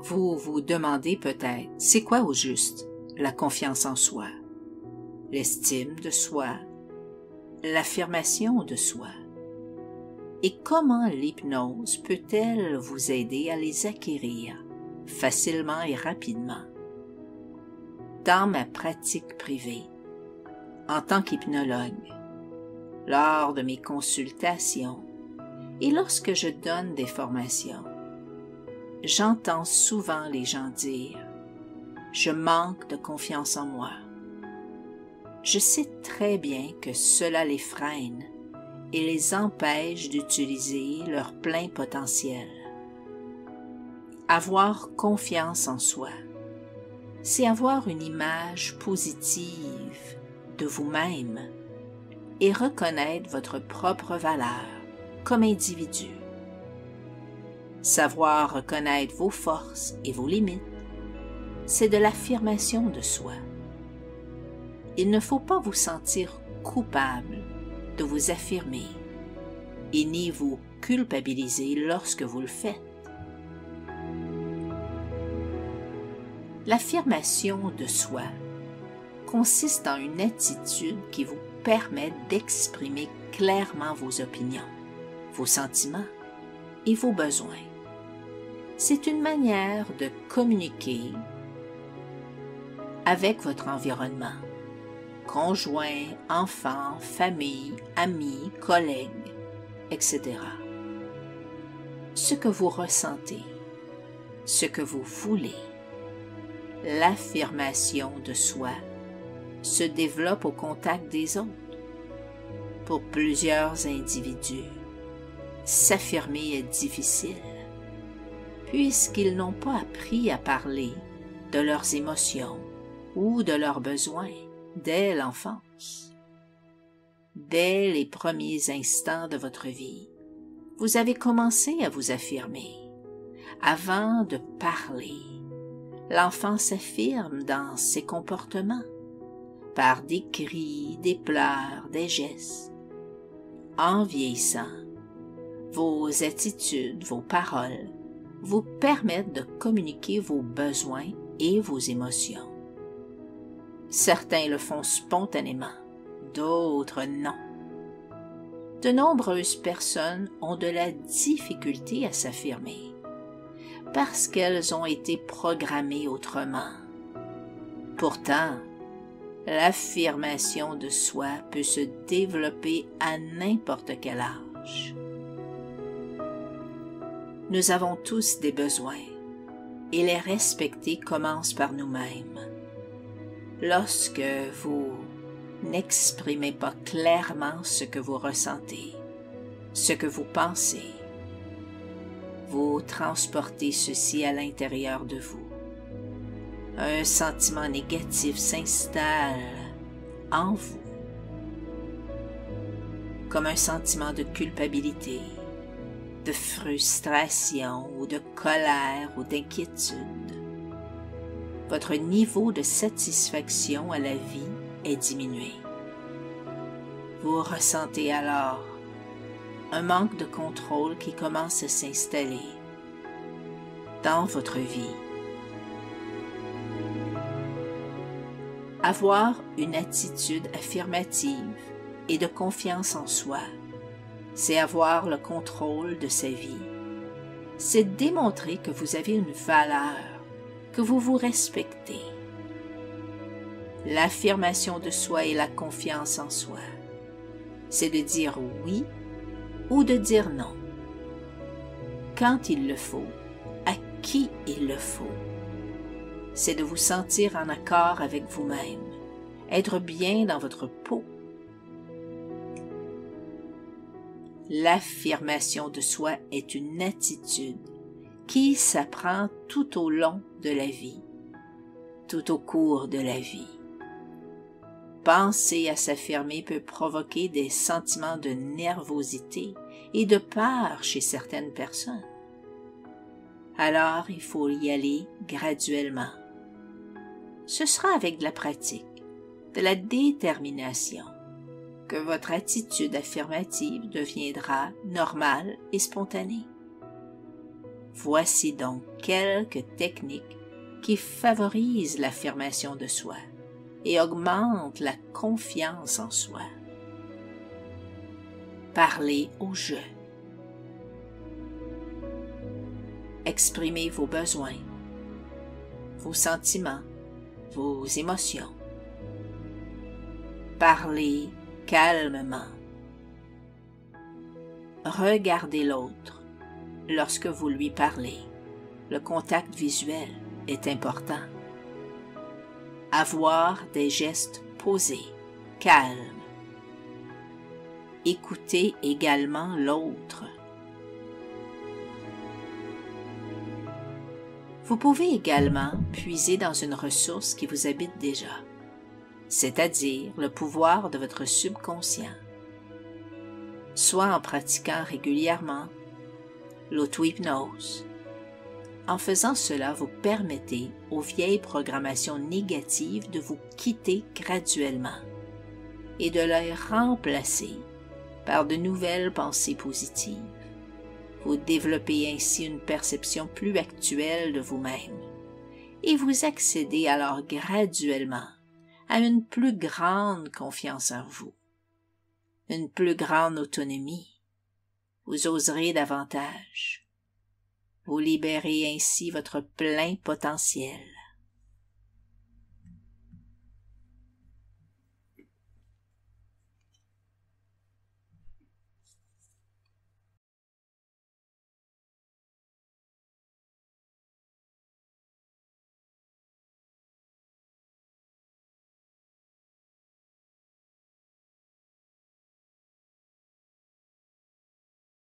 Vous vous demandez peut-être, c'est quoi au juste la confiance en soi, l'estime de soi, l'affirmation de soi? Et comment l'hypnose peut-elle vous aider à les acquérir facilement et rapidement? Dans ma pratique privée, en tant qu'hypnologue, lors de mes consultations et lorsque je donne des formations, j'entends souvent les gens dire « Je manque de confiance en moi ». Je sais très bien que cela les freine et les empêche d'utiliser leur plein potentiel. Avoir confiance en soi, c'est avoir une image positive de vous-même et reconnaître votre propre valeur comme individu. Savoir reconnaître vos forces et vos limites, c'est de l'affirmation de soi. Il ne faut pas vous sentir coupable de vous affirmer et ni vous culpabiliser lorsque vous le faites. L'affirmation de soi consiste en une attitude qui vous permet d'exprimer clairement vos opinions, vos sentiments et vos besoins. C'est une manière de communiquer avec votre environnement, conjoint, enfants, famille, amis, collègues, etc. Ce que vous ressentez, ce que vous voulez. L'affirmation de soi se développe au contact des autres. Pour plusieurs individus, s'affirmer est difficile, puisqu'ils n'ont pas appris à parler de leurs émotions ou de leurs besoins dès l'enfance. Dès les premiers instants de votre vie, vous avez commencé à vous affirmer. Avant de parler, l'enfant s'affirme dans ses comportements, par des cris, des pleurs, des gestes. En vieillissant, vos attitudes, vos paroles vous permettent de communiquer vos besoins et vos émotions. Certains le font spontanément, d'autres non. De nombreuses personnes ont de la difficulté à s'affirmer parce qu'elles ont été programmées autrement. Pourtant, l'affirmation de soi peut se développer à n'importe quel âge. Nous avons tous des besoins et les respecter commence par nous-mêmes. Lorsque vous n'exprimez pas clairement ce que vous ressentez, ce que vous pensez, vous transportez ceci à l'intérieur de vous. Un sentiment négatif s'installe en vous, comme un sentiment de culpabilité, de frustration ou de colère ou d'inquiétude. Votre niveau de satisfaction à la vie est diminué. Vous ressentez alors un manque de contrôle qui commence à s'installer dans votre vie. Avoir une attitude affirmative et de confiance en soi, c'est avoir le contrôle de sa vie. C'est démontrer que vous avez une valeur, que vous vous respectez. L'affirmation de soi et la confiance en soi, c'est de dire oui ou de dire non. Quand il le faut, à qui il le faut. C'est de vous sentir en accord avec vous-même, être bien dans votre peau. L'affirmation de soi est une attitude qui s'apprend tout au long de la vie, tout au cours de la vie. Penser à s'affirmer peut provoquer des sentiments de nervosité et de peur chez certaines personnes. Alors, il faut y aller graduellement. Ce sera avec de la pratique, de la détermination, que votre attitude affirmative deviendra normale et spontanée. Voici donc quelques techniques qui favorisent l'affirmation de soi et augmentent la confiance en soi. Parlez au je. Exprimez vos besoins, vos sentiments, vos émotions. Parlez calmement. Regardez l'autre lorsque vous lui parlez. Le contact visuel est important. Avoir des gestes posés, calmes. Écoutez également l'autre. Vous pouvez également puiser dans une ressource qui vous habite déjà, c'est-à-dire le pouvoir de votre subconscient, soit en pratiquant régulièrement l'auto-hypnose. En faisant cela, vous permettez aux vieilles programmations négatives de vous quitter graduellement et de les remplacer par de nouvelles pensées positives. Vous développez ainsi une perception plus actuelle de vous-même et vous accédez alors graduellement à une plus grande confiance en vous, une plus grande autonomie. Vous oserez davantage. Vous libérez ainsi votre plein potentiel.